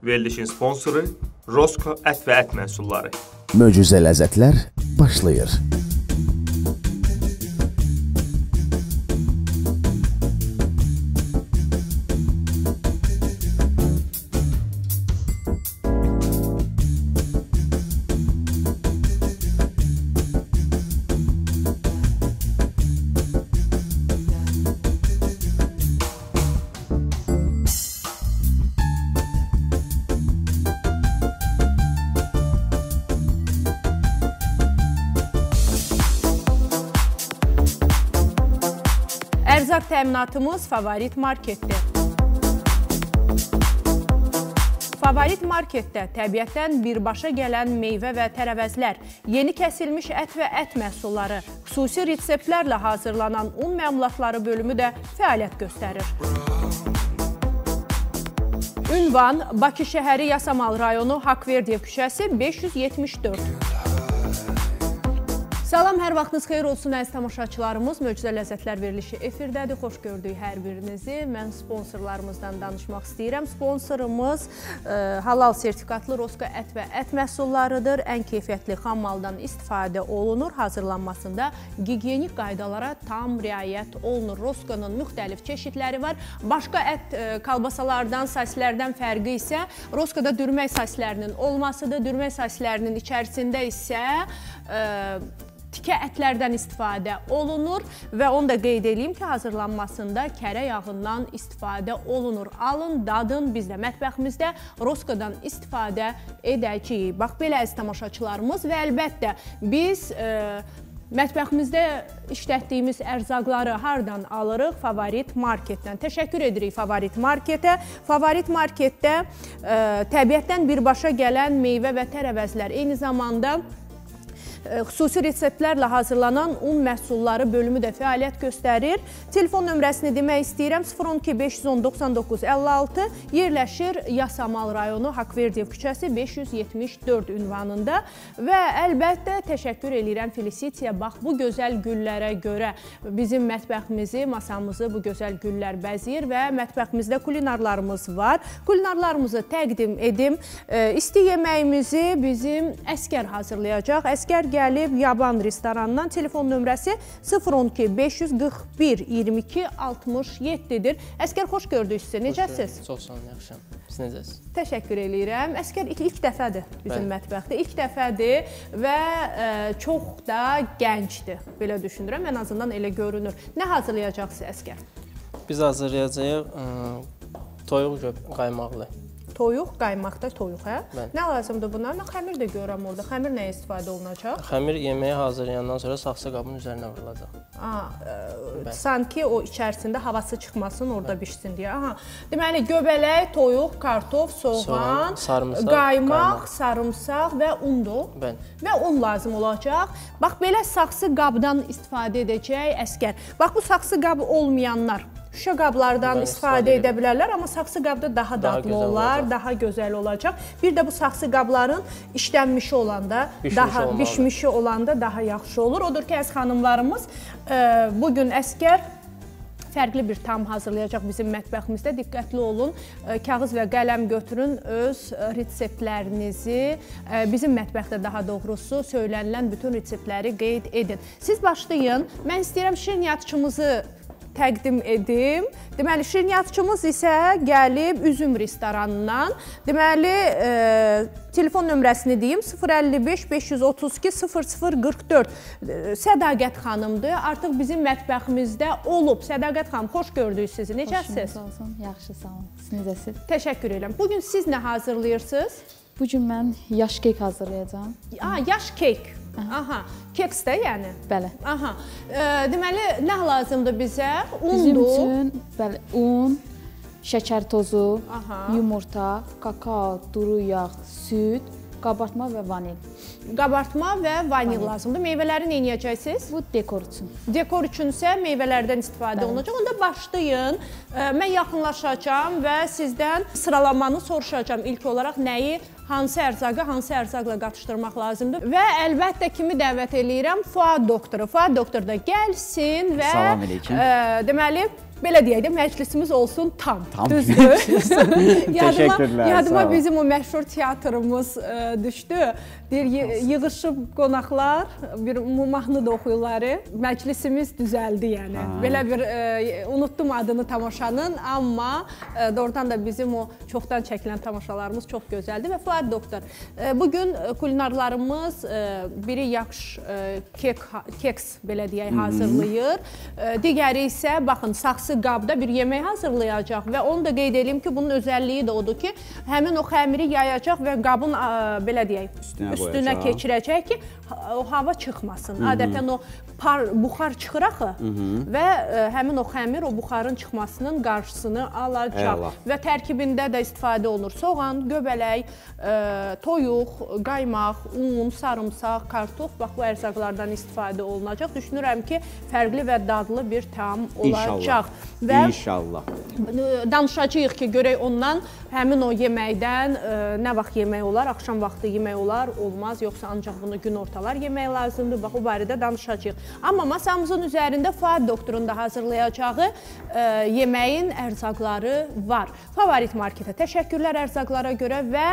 Verilişin sponsoru Rosko ət və ət məhsulları. Möcüzə ləzzətlər başlayır. Ərzaq təminatımız Favorit Marketdə. Favorit Marketdə təbiətdən birbaşa gələn meyvə və tərəvəzlər, yeni kəsilmiş ət və ət məhsulları, xüsusi reseptlərlə hazırlanan un məmulatları bölümü də fəaliyyət göstərir. Ünvan Bakı şəhəri Yasamal rayonu Haqverdiyev küçəsi 574. Salam, hər vaxtınız xeyir olsun əziz tamaşaçılarımız. Möcüzə ləzzətlər verilişi efirdədir. Xoş gördük hər birinizi. Mən sponsorlarımızdan danışmaq istəyirəm. Sponsorumuz halal sertifikatlı Rosko ət və ət məhsullarıdır. Ən keyfiyyətli xam maldan istifadə olunur. Hazırlanmasında gigiyenik qaydalara tam riayət olunur. Roskonun müxtəlif çeşidləri var. Başqa ət kalbasalardan, sosislərdən fərqi isə Roskoda dürmək sosislərinin olmasıdır. Dürmək sosislərinin içərisində isə tikə ətlərdən istifadə olunur və onu da qeyd edeyim ki, hazırlanmasında kərə yağından istifadə olunur. Alın, dadın, biz də mətbəximizdə Roskodan istifadə edəcəyik. Bax, belə əziz tamaşaçılarımız və əlbəttə biz mətbəximizdə işlətdiyimiz ərzaqları hardan alırıq? Favorit Marketdən. Təşəkkür edirik Favorit Marketə. Favorit Marketdə təbiətdən birbaşa gələn meyvə və tərəvəzlər, eyni zamanda xüsusi reseptlərlə hazırlanan un məhsulları bölümü də fəaliyyət göstərir. Telefon nömrəsini demək istəyirəm. 012 510 99 56 yerləşir Yasamal rayonu Haqverdiyev küçəsi 574 ünvanında və əlbəttə təşəkkür edirəm Felisitiya. Bax, bu gözəl güllərə görə bizim mətbəximizi, masamızı bu gözəl güllər bəzəyir və mətbəximizdə kulinarlarımız var. Kulinarlarımızı təqdim edim. İsti yeməyimizi bizim Əskər hazırlayacaq. Əskər gəlib Yaban restoranından. Telefon nömrəsi 012 541 22 67-dir. Əskər, xoş gördük sizi. Necəsiz? Çox sağ olun, yaxşıyam. Siz necəsiz? Təşəkkür edirəm. Əskər ilk dəfədir bizim mətbəxdə. İlk dəfədir və çox da gəncdir. Belə düşünürəm. Ən azından elə görünür. Nə hazırlayacaqsınız Əskər? Biz hazırlayacağıq toyuq qaymaqlı. Toyuq, qaymaqda toyuq, hə? Bəli. Nə lazımdır buna? Mən xəmir də görürəm orada. Xəmir nəyə istifadə olunacaq? Xəmir yeməyi hazırlayandan sonra saxsı qabın üzərinə vurulacaq. Sanki o içərisində havası çıxmasın, orada bişsin deyə. Deməli, göbələk, toyuq, kartof, soğan, qaymaq, sarımsaq və undur. Bəli. Və un lazım olacaq. Bax, belə saxsı qabdan istifadə edəcək Əskər. Bax, bu saxsı qabı olmayanlar şüşə qablardan istifadə edə bilərlər, amma saxsı qabda daha dadlı olar, daha gözəl olacaq. Bir də bu saxsı qabların işlənmişi olanda, bişmişi olanda daha yaxşı olur. Odur ki, əziz xanımlarımız, bugün Əskər fərqli bir tam hazırlayacaq bizim mətbəximizdə. Diqqətli olun, kağız və qələm götürün, öz reseptlərinizi, bizim mətbəxdə daha doğrusu söylənilən bütün reseptləri qeyd edin. Siz başlayın, mən istəyirəm şirniyyatçımızı təqdim edim. Deməli, şirniyyatçımız isə gəlib Üzüm restoranından. Deməli, telefon nömrəsini deyim, 055 532 0044. Sədaqət xanımdır. Artıq bizim mətbəximizdə olub. Sədaqət xanım, xoş gördük sizi. Necəsiz? Xoş olsun, yaxşı, sağ olun. Siz necəsiz? Təşəkkür edirəm. Bugün siz nə hazırlayırsınız? Bugün mən yaş kek hazırlayacağım. Yaş kek. Aha, keks də yəni? Bəli. Aha. Deməli, nə lazımdır bizə? Bizim üçün bəli, un, şəkər tozu, yumurta, kakao, duru yağ, süd, qabartma və vanil. Qabartma və vanil lazımdır. Meyvələri nə edəcəksiniz? Bu dekor üçün. Dekor üçün isə meyvələrdən istifadə olunacaq. Onda başlayın. Mən yaxınlaşacağam və sizdən sıralamanı soruşacağam. İlk olaraq nəyi, hansı ərzaqla qatışdırmaq lazımdır. Və əlbəttə kimi dəvət eləyirəm? Fuad doktoru. Fuad doktor da gəlsin və deməli, belə deyək də, məclisimiz olsun tam. Düzdür? Təşəkkürlər. Yadıma bizim o məşhur teatrımız düşdü. Deyir, yığışıb qonaqlar, bir mahnı da oxuyurlar. Məclisimiz düzəldi, yəni. Belə bir, unutdum adını tamaşanın, amma doğrudan da bizim o çoxdan çəkilən tamaşalarımız çox gözəldir. Və Fuad doktor, bugün kulinarlarımız biri yaxşı keks, belə deyək, hazırlayır. Digəri isə, baxın, saxsı qabda bir yemək hazırlayacaq və onu da qeyd edeyim ki, bunun özəlliyi də odur ki, həmin o xəmiri yayacaq və qabın, belə deyək, üstünə keçirəcək ki, o hava çıxmasın. Adətən o buxar çıxır axı və həmin o xəmir o buxarın çıxmasının qarşısını alacaq və tərkibində də istifadə olunur. Soğan, göbələk, toyuq, qaymaq, un, sarımsaq, kartof, bax bu ərzaqlardan istifadə olunacaq. Düşünürəm ki, fərqli və dadlı bir təam olacaq. İnşallah. Danışacağıq ki, görək ondan həmin o yeməkdən nə vaxt yemək olar, axşam vaxtı yemək olar, olmaz, yoxsa ancaq bunu gün ortalar yemək lazımdır. Bax, o barədə danışacağıq. Amma masamızın üzərində Fuad doktorun da hazırlayacağı yeməyin ərzaqları var. Favorit marketə təşəkkürlər ərzaqlara görə və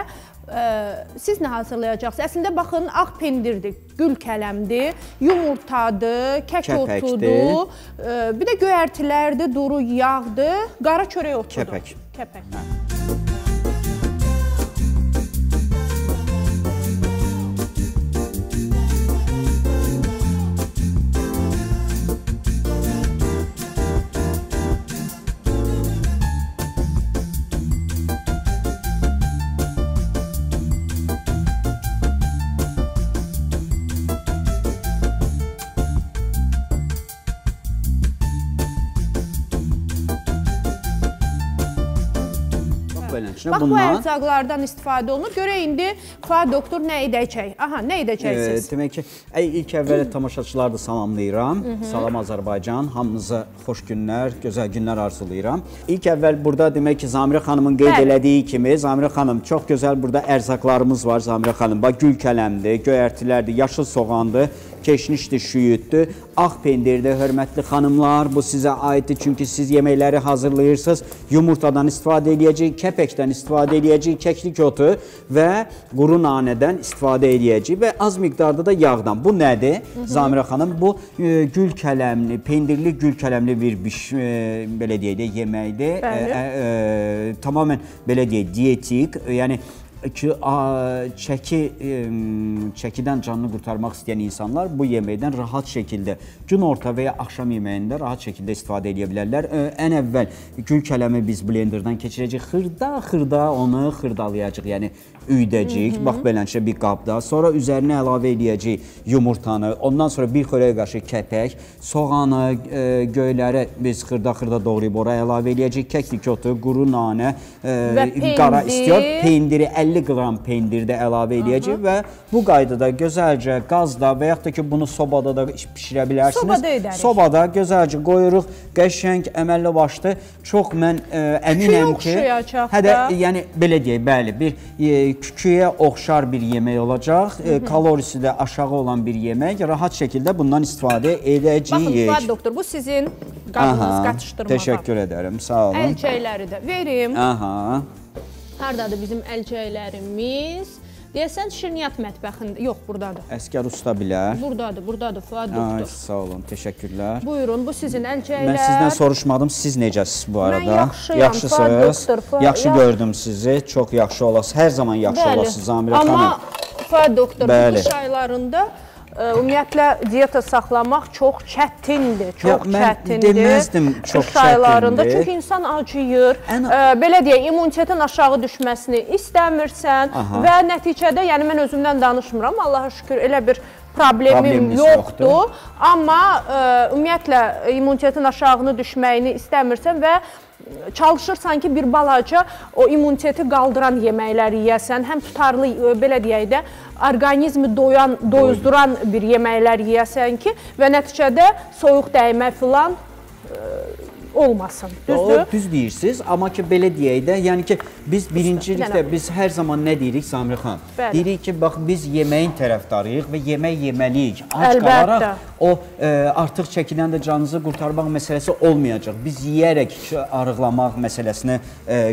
siz nə hazırlayacaqsınız? Əslində, baxın, ağ pendirdir, gül kələmdir, yumurtadır, kək otudur, bir də göyərtilərdir, duru yağdır, qara çörək otudur. Kəpək. Bax, bu ərzaqlardan istifadə olunur. Görək, indi Fuad doktor nə edəcək? Aha, nə edəcəksiniz? Demək ki, ilk əvvəl tamaşaçıları da salamlayıram. Salam Azərbaycan, hamınıza xoş günlər, gözəl günlər arzulayıram. İlk əvvəl burada demək ki, Zamirə xanımın qeyd elədiyi kimi, Zamirə xanım, çox gözəl burada ərzaqlarımız var, Zamirə xanım. Bax, gül kələmdir, göyərtilərdir, yaşıl soğandır, keşnişdir, şüyüddür, ağ pendirdir, hörmətli xanımlar. Bu sizə aiddir, çünki siz yeməkləri hazırlayırsınız. Yumurtadan istifadə edəcəyik, kəpəkdən istifadə edəcəyik, kəklik otu və quru nanədən istifadə edəcəyik və az miqdarda da yağdan. Bu nədir, Zamirə xanım? Bu gül kələmli, pendirli gül kələmli bir belə deyək də yeməkdir. Tamamilə belə deyək, dietik, yəni çəkidən canını qurtarmaq istəyən insanlar bu yeməkdən rahat şəkildə gün orta və ya axşam yeməyində rahat şəkildə istifadə edə bilərlər. Ən əvvəl gül kələmi biz blenderdan keçirəcəyik, xırda onu xırdalayacaq, yəni üydəcəyik, bax belənçə bir qabda. Sonra üzərinə əlavə edəcəyik yumurtanı, ondan sonra bir xörək qaşığı kəpək, soğanı, göyləri biz xırda doğrayıb oraya əlavə edəcəyik, kəklik otu, quru nanə, qara istiyor, pendiri 50 qram pendirdə əlavə edəcək və bu qaydada gözəlcə qazda və yaxud da ki, bunu sobada da pişirə bilərsiniz. Sobada edərik. Sobada gözəlcə qoyuruq, qəşəng, əməlli başlı. Çox mən əminəm ki, yəni belə deyək, bəli, bir küküyə oxşar bir yemək olacaq, kalorisi də aşağı olan bir yemək, rahat şəkildə bundan istifadə edəcəyik. Baxın, Fuad doktor, bu sizin qabınız qatışdırmadan. Təşəkkür edərəm, sağ olun. Əlcəkləri də verim. Haradadır bizim əlcəklərimiz? Deyəsən, şirniyyat mətbəxində, yox, buradadır. Əskər usta bilər. Buradadır, Fuad doktor. Sağ olun, təşəkkürlər. Buyurun, bu sizin əlcəklər. Mən sizdən soruşmadım, siz necəsiniz bu arada? Mən yaxşıyam, Fuad doktor. Yaxşı gördüm sizi, çox yaxşı olasınız. Hər zaman yaxşı olasınız, Zamirə xanım. Amma, Fuad doktor, bu qış aylarında ümumiyyətlə, diyeta saxlamaq çox çətindir, Mən deməzdim çox çətindir. Çünki insan acıyır, belə deyək, immunitetin aşağı düşməsini istəmirsən və nəticədə, yəni mən özümdən danışmıram, Allaha şükür elə bir problemim yoxdur. Amma ümumiyyətlə, immunitetin aşağını düşməyini istəmirsən və çalışırsan ki, bir balaca o immuniteti qaldıran yeməklər yeyəsən, həm tutarlı, belə deyək də, orqanizmi doyuzduran bir yeməklər yeyəsən ki, və nəticədə soyuq dəymə filan olmasın. Düzdür? Düz deyirsiniz, amma ki belə deyək də, yəni ki biz birincilikdə biz hər zaman nə deyirik Samir xan? Deyirik ki, bax biz yeməyin tərəfdarıyıq və yemək yeməliyik. Ac qalaraq o artıq çəkilən də canınızı qurtarmaq məsələsi olmayacaq. Biz yeyərək arıqlamaq məsələsini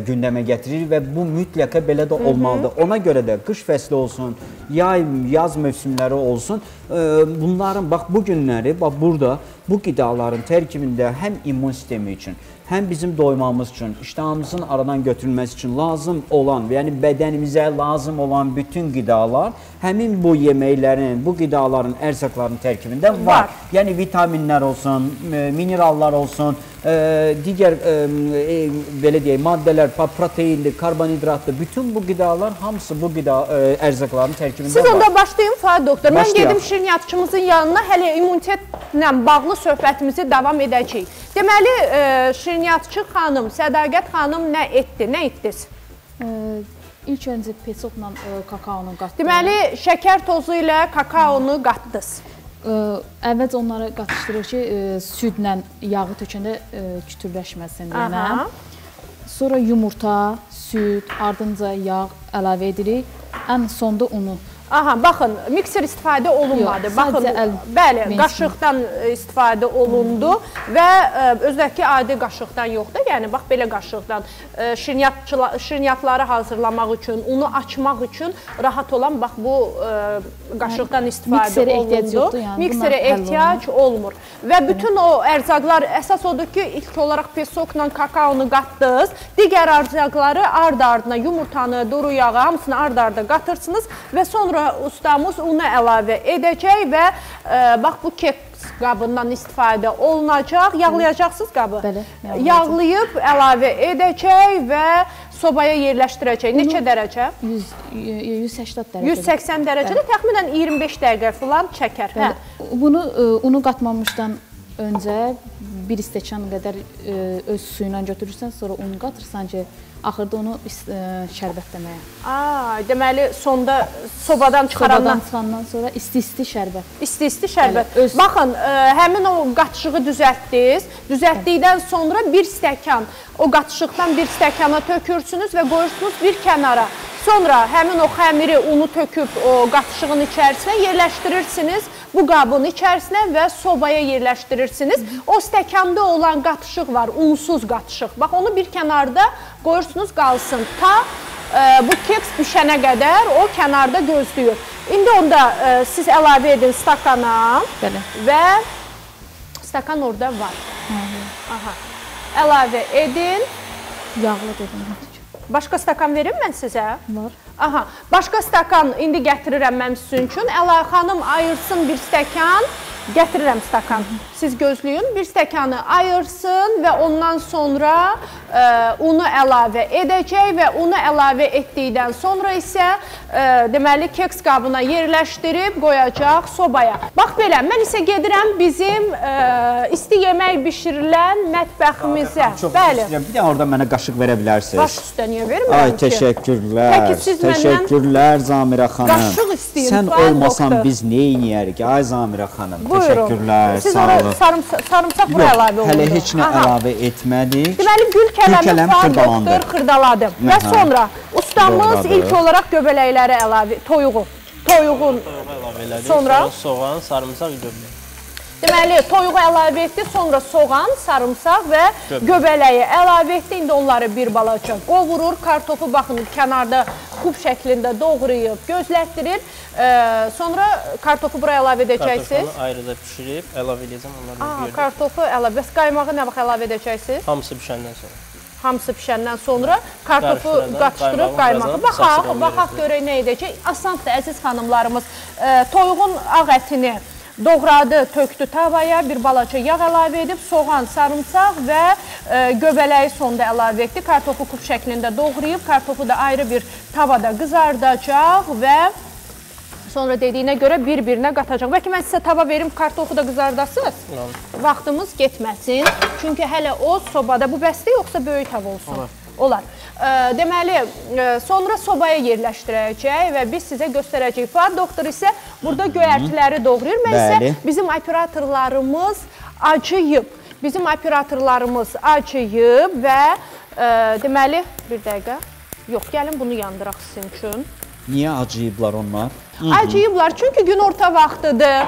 gündəmə gətiririk və bu mütləqa belə də olmalıdır. Ona görə də qış fəsli olsun, yaz mövsümləri olsun, bunların bax bu günləri bax burada bu qidaların tərkibində həm immun sistemi üçün, həm bizim doymamız üçün, iştahımızın aradan götürülməsi üçün lazım olan, yəni bədənimizə lazım olan bütün qidalar həmin bu yeməklərin, bu qidaların, ərzaqların tərkibində var. Yəni vitaminlər olsun, minerallar olsun, digər belə deyək, maddələr, proteinli, karbonhidratlı, bütün bu qidalar hamısı bu qida ərzaqların tərkibində var. Siz onda başlayın Fuad doktor. Mən gedim şirniyyatçımızın yanına, hələ immunitetlə bağlı söhbətimizi davam edəcəyik. Deməli, şirniyyatçı xanım, Sədaqət xanım nə etdi, nə etdiniz? İlk öncə pesokla kakaonu qatdım. Deməli, şəkər tozu ilə kakaonu qatdınız. Əvvəl onları qatışdırır ki, südlə yağı tökəndə kütürləşməsin deyənə. Sonra yumurta, süd, ardınca yağ əlavə edirik. Ən sonda unu. Aha, baxın, mikser istifadə olunmadı. Baxın, bəli, qaşıqdan istifadə olundu və özdəki adi qaşıqdan yoxdur. Yəni, bax, belə qaşıqdan şirniyyatları hazırlamaq üçün, unu açmaq üçün rahat olan, bax, bu qaşıqdan istifadə olundu. Mikserə ehtiyac olmur. Və bütün o ərzaqlar, əsas odur ki, ilk olaraq pesokla kakaonu qatdınız. Digər ərzaqları ard-ardına, yumurtanı, duru yağı, hamısını ard-arda qatırsınız və sonra ustamız unu əlavə edəcək və bax bu keks qabından istifadə olunacaq. Yağlayacaqsınız qabı. Bəli. Yağlayıb əlavə edəcək və sobaya yerləşdirəcək. Neçə dərəcə? 180 dərəcə. 180 dərəcədə təxminən 25 dəqiqə falan çəkər. Bunu unu qatmamışdan öncə bir stəkan qədər öz suyuna götürürsən, sonra unu qatırsan ki, axırda onu şərbətləməyə. Deməli, sonda sobadan çıxarandan sonra isti-isti şərbət. İsti-isti şərbət. Baxın, həmin o qatışığı düzəltdiniz. Düzəltdikdən sonra bir stəkan, o qatışıqdan bir stəkana tökürsünüz və qoyursunuz bir kənara. Sonra həmin o xəmiri, unu töküb o qatışığın içərisinə yerləşdirirsiniz. Bu qabın içərisinə və sobaya yerləşdirirsiniz. O stəkanda olan qatışıq var, unsuz qatışıq. Bax, onu bir kənarda qoyursunuz, qalsın. Ta bu keks bişənə qədər o kənarda gözləyir. İndi onda siz əlavə edin stakana və stakan orada var. Əlavə edin. Yağlı dedim. Başqa stakan verim mən sizə? Var. Aha, başqa stakan indi gətirirəm mən sizin üçün. Əla xanım ayırsın bir stəkan, gətirirəm stakan. Siz gözləyin, bir stəkanı ayırsın və ondan sonra unu əlavə edəcək və unu əlavə etdikdən sonra isə deməli keks qabına yerləşdirib qoyacaq sobaya. Bax belə, mən isə gedirəm bizim isti yemək bişirilən mətbəximizə. Bəli. Bir də orada mənə qaşıq verə bilərsiniz. Baş üstə niyə vermirəm ki? Ay, təşəkkürlər. Peki siz Təşəkkürlər Zamirə xanım. Qaşıq istəyir. Sən olmasan biz nə edərik? Ay Zamirə xanım. Təşəkkürlər. Siz ora sarımsaq bura əlavə olundu. Hələ heç nə əlavə etmədik. Deməli, gül kələmi doktor xırdaladım. Və sonra ustamız ilk olaraq göbələkləri əlavə, toyuğun sonra soğan, sarımsaq, göbələk. Deməli, toyuğu əlavə etdi, sonra soğan, sarımsaq və göbələyi əlavə etdi. İndi onları bir balaca qovurur. Kartofu baxın, kənarda kub şəklində doğrayıb, gözlətdirir. Sonra kartofu buraya əlavə edəcəksiniz. Kartofunu ayrıca pişirib, əlavə edəcəm onları bir yerdə. Kartofu əlavə. Bəs qaymağı nə vaxt əlavə edəcəksiniz? Hamısı pişəndən sonra. Hamısı pişəndən sonra kartofu qatışdırıb qaymağı. Baxaq görək nə edəcək. Asandır, əziz xanımlarımız. Toyuğun ağ ətini doğradı, tökdü tavaya, bir balaca yağ əlavə edib, soğan, sarımsaq və göbələyi sonda əlavə etdi. Kartofu kub şəklində doğrayıb, kartofu da ayrı bir tavada qızardacaq və sonra dediyinə görə bir-birinə qatacaq. Bəlkə mən sizə tava verim, kartofu da qızardasınız. Vaxtımız getməsin. Çünki hələ o sobada, bu bəsdir yoxsa böyük tava olsun? Olar. Deməli, sonra sobaya yerləşdirəcək və biz sizə göstərəcəyik. Fuad doktor isə burada göyərtiləri doğrayır. Mən isə bizim operatorlarımız acıyıb. bizim operatorlarımız acıyıb və deməli, bir dəqiqə, yox, gəlin bunu yandıraq sizin üçün. Niyə acıyıblar onlar? Acıyıblar, çünki günorta vaxtıdır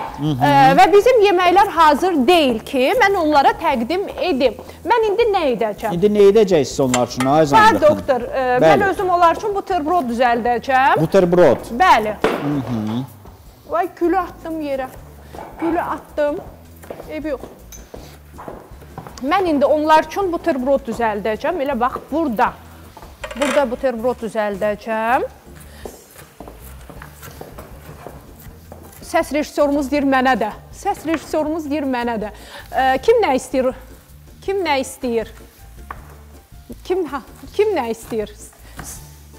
və bizim yeməklər hazır deyil ki, mən onlara təqdim edim. Mən indi nə edəcəm? İndi nə edəcəksiniz onlar üçün, ay Zamira xanım? Doktor, mən özüm onlar üçün buterbrod düzəldəcəm. Buterbrod? Bəli. Vay, gülü atdım yerə. Gülü atdım. Ev yox. Mən indi onlar üçün buterbrod düzəldəcəm. Elə bax, burada. Burada buterbrod düzəldəcəm. Səs rejissorumuz deyir mənə də. Səs rejissorumuz deyir mənə də. Kim nə istəyir? Kim nə istəyir? Kim nə istəyir?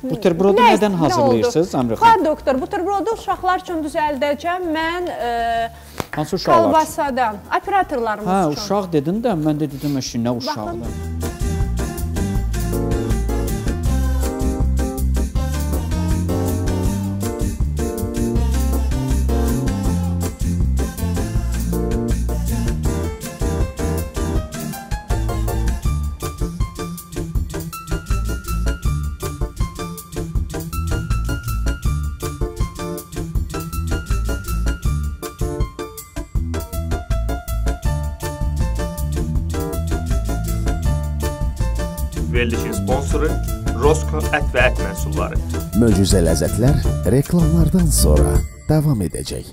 Buterbrodu nədən hazırlayırsınız, Zamira xanım? Doktor, buterbrodu uşaqlar üçün düzəldəcəm. Mən hansı uşaqlar? Kalbasadan, operatorlarımız üçün. Hə, uşaq dedin də, mən də dedim, nə uşaqdır? Verilişin sponsoru Rosko ət və ət məhsulları. Möcüzə ləzzətlər reklamlardan sonra davam edəcək.